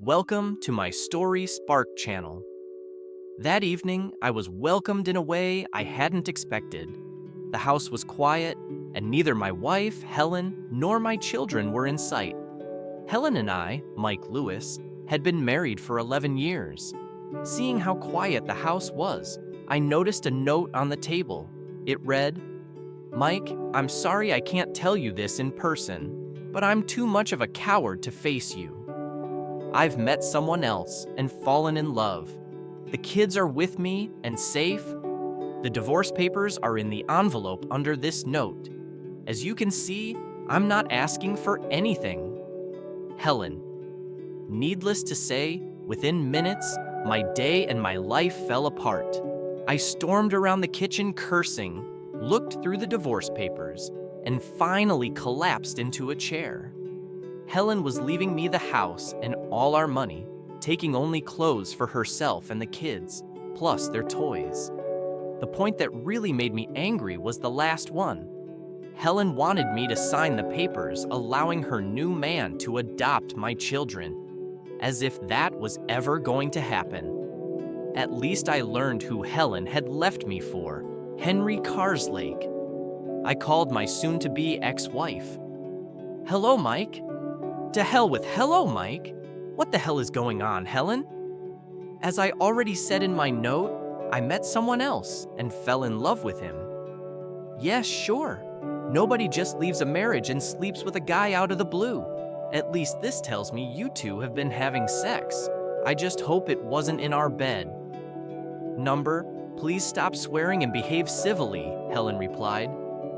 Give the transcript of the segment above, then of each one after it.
Welcome to my Story Spark channel. That evening, I was welcomed in a way I hadn't expected. The house was quiet, and neither my wife, Helen, nor my children were in sight. Helen and I, Mike Lewis, had been married for 11 years. Seeing how quiet the house was, I noticed a note on the table. It read, "Mike, I'm sorry I can't tell you this in person, but I'm too much of a coward to face you. I've met someone else and fallen in love. The kids are with me and safe. The divorce papers are in the envelope under this note. As you can see, I'm not asking for anything. Helen." Needless to say, within minutes, my day and my life fell apart. I stormed around the kitchen cursing, looked through the divorce papers, and finally collapsed into a chair. Helen was leaving me the house and all our money, taking only clothes for herself and the kids, plus their toys. The point that really made me angry was the last one. Helen wanted me to sign the papers allowing her new man to adopt my children, as if that was ever going to happen. At least I learned who Helen had left me for, Henry Carslake. I called my soon-to-be ex-wife. "Hello, Mike." "To hell with hello, Mike. What the hell is going on, Helen?" "As I already said in my note, I met someone else and fell in love with him." "Yes, sure. Nobody just leaves a marriage and sleeps with a guy out of the blue. At least this tells me you two have been having sex. I just hope it wasn't in our bed." "Number, please stop swearing and behave civilly," Helen replied.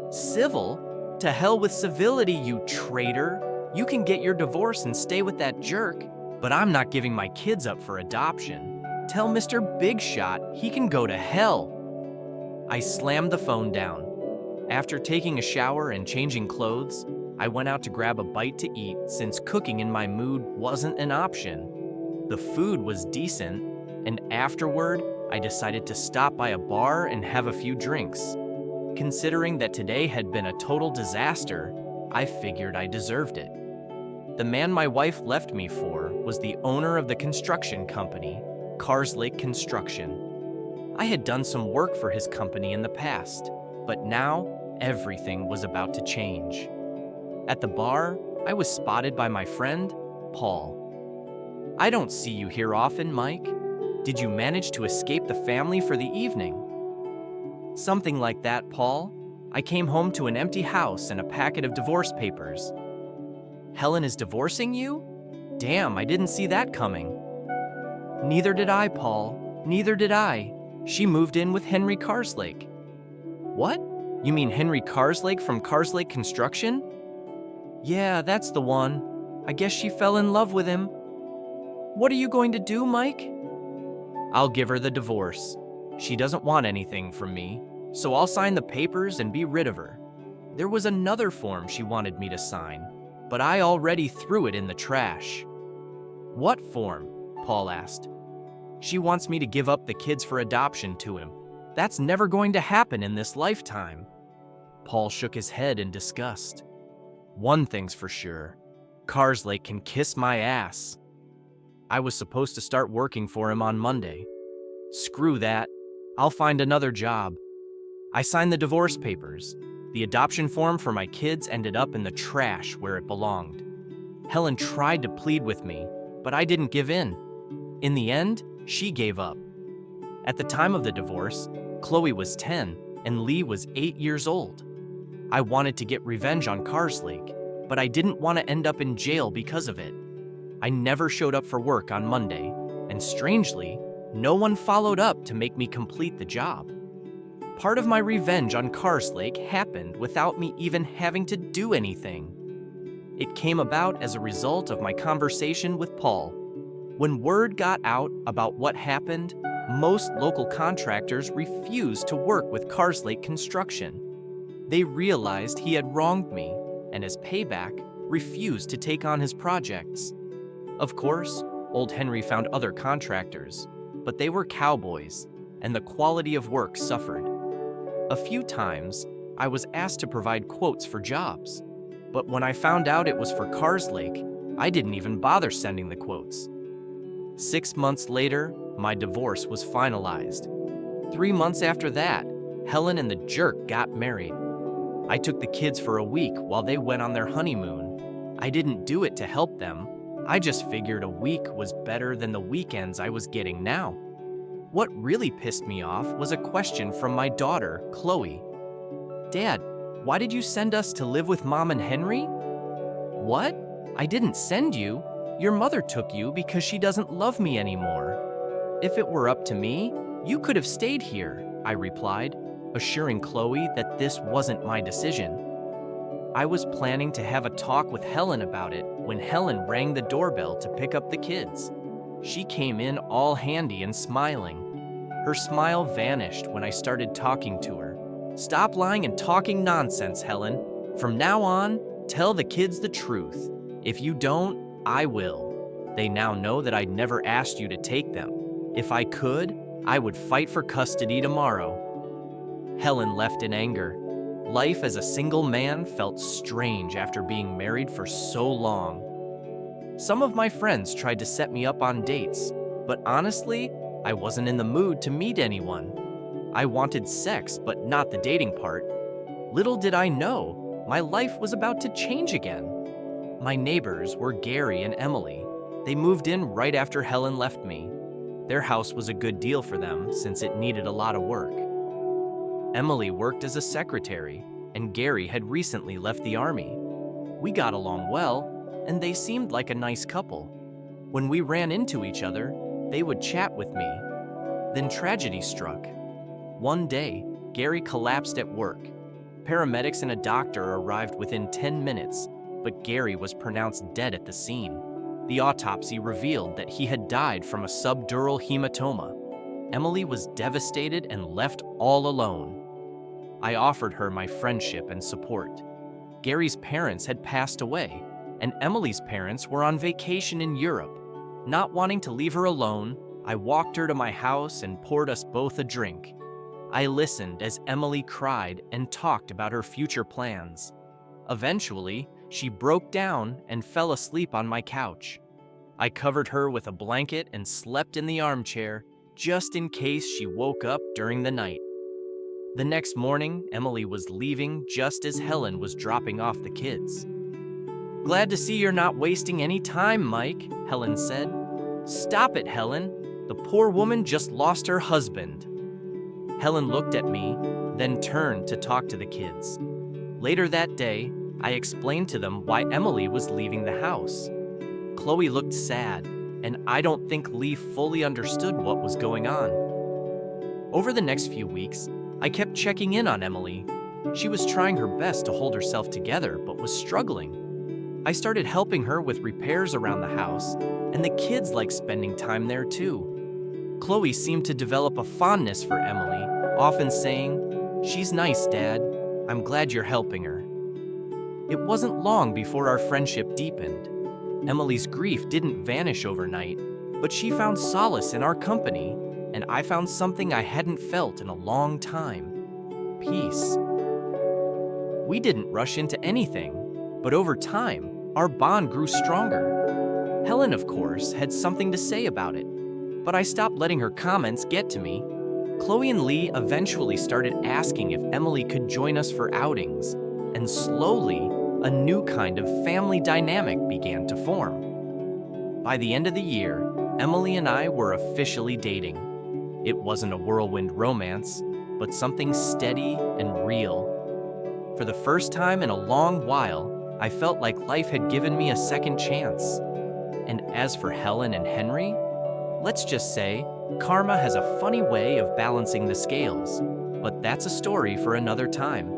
"Civil? To hell with civility, you traitor. You can get your divorce and stay with that jerk, but I'm not giving my kids up for adoption. Tell Mr. Big Shot he can go to hell." I slammed the phone down. After taking a shower and changing clothes, I went out to grab a bite to eat since cooking in my mood wasn't an option. The food was decent, and afterward, I decided to stop by a bar and have a few drinks. Considering that today had been a total disaster, I figured I deserved it. The man my wife left me for was the owner of the construction company, Carslake Construction. I had done some work for his company in the past, but now everything was about to change. At the bar, I was spotted by my friend, Paul. "I don't see you here often, Mike. Did you manage to escape the family for the evening?" "Something like that, Paul. I came home to an empty house and a packet of divorce papers." "Helen is divorcing you? Damn, I didn't see that coming." "Neither did I, Paul. Neither did I. She moved in with Henry Carslake." "What? You mean Henry Carslake from Carslake Construction?" "Yeah, that's the one. I guess she fell in love with him." "What are you going to do, Mike?" "I'll give her the divorce. She doesn't want anything from me, so I'll sign the papers and be rid of her. There was another form she wanted me to sign, but I already threw it in the trash." "What form?" Paul asked. "She wants me to give up the kids for adoption to him. That's never going to happen in this lifetime." Paul shook his head in disgust. "One thing's for sure, Carslake can kiss my ass." I was supposed to start working for him on Monday. Screw that. I'll find another job. I signed the divorce papers. The adoption form for my kids ended up in the trash where it belonged. Helen tried to plead with me, but I didn't give in. In the end, she gave up. At the time of the divorce, Chloe was 10 and Lee was 8 years old. I wanted to get revenge on Carslake, but I didn't want to end up in jail because of it. I never showed up for work on Monday, and strangely, no one followed up to make me complete the job. Part of my revenge on Carslake happened without me even having to do anything. It came about as a result of my conversation with Paul. When word got out about what happened, most local contractors refused to work with Carslake Construction. They realized he had wronged me, and as payback, refused to take on his projects. Of course, old Henry found other contractors, but they were cowboys, and the quality of work suffered. A few times, I was asked to provide quotes for jobs, but when I found out it was for Carslake, I didn't even bother sending the quotes. 6 months later, my divorce was finalized. 3 months after that, Helen and the jerk got married. I took the kids for a week while they went on their honeymoon. I didn't do it to help them. I just figured a week was better than the weekends I was getting now. What really pissed me off was a question from my daughter, Chloe. "Dad, why did you send us to live with Mom and Henry?" "What? I didn't send you. Your mother took you because she doesn't love me anymore. If it were up to me, you could have stayed here," I replied, assuring Chloe that this wasn't my decision. I was planning to have a talk with Helen about it when Helen rang the doorbell to pick up the kids. She came in all handy and smiling. Her smile vanished when I started talking to her. "Stop lying and talking nonsense, Helen. From now on, tell the kids the truth. If you don't, I will. They now know that I never asked you to take them. If I could, I would fight for custody tomorrow." Helen left in anger. Life as a single man felt strange after being married for so long. Some of my friends tried to set me up on dates, but honestly, I wasn't in the mood to meet anyone. I wanted sex, but not the dating part. Little did I know, my life was about to change again. My neighbors were Gary and Emily. They moved in right after Helen left me. Their house was a good deal for them since it needed a lot of work. Emily worked as a secretary, and Gary had recently left the army. We got along well, and they seemed like a nice couple. When we ran into each other, they would chat with me. Then tragedy struck. One day, Gary collapsed at work. Paramedics and a doctor arrived within 10 minutes, but Gary was pronounced dead at the scene. The autopsy revealed that he had died from a subdural hematoma. Emily was devastated and left all alone. I offered her my friendship and support. Gary's parents had passed away, and Emily's parents were on vacation in Europe. Not wanting to leave her alone, I walked her to my house and poured us both a drink. I listened as Emily cried and talked about her future plans. Eventually, she broke down and fell asleep on my couch. I covered her with a blanket and slept in the armchair, just in case she woke up during the night. The next morning, Emily was leaving just as Helen was dropping off the kids. "Glad to see you're not wasting any time, Mike," Helen said. "Stop it, Helen. The poor woman just lost her husband." Helen looked at me, then turned to talk to the kids. Later that day, I explained to them why Emily was leaving the house. Chloe looked sad, and I don't think Lee fully understood what was going on. Over the next few weeks, I kept checking in on Emily. She was trying her best to hold herself together, but was struggling. I started helping her with repairs around the house, and the kids liked spending time there too. Chloe seemed to develop a fondness for Emily, often saying, "She's nice, Dad. I'm glad you're helping her." It wasn't long before our friendship deepened. Emily's grief didn't vanish overnight, but she found solace in our company, and I found something I hadn't felt in a long time: peace. We didn't rush into anything, but over time, our bond grew stronger. Helen, of course, had something to say about it, but I stopped letting her comments get to me. Chloe and Lee eventually started asking if Emily could join us for outings, and slowly, a new kind of family dynamic began to form. By the end of the year, Emily and I were officially dating. It wasn't a whirlwind romance, but something steady and real. For the first time in a long while, I felt like life had given me a second chance. And as for Helen and Henry, let's just say, karma has a funny way of balancing the scales, but that's a story for another time.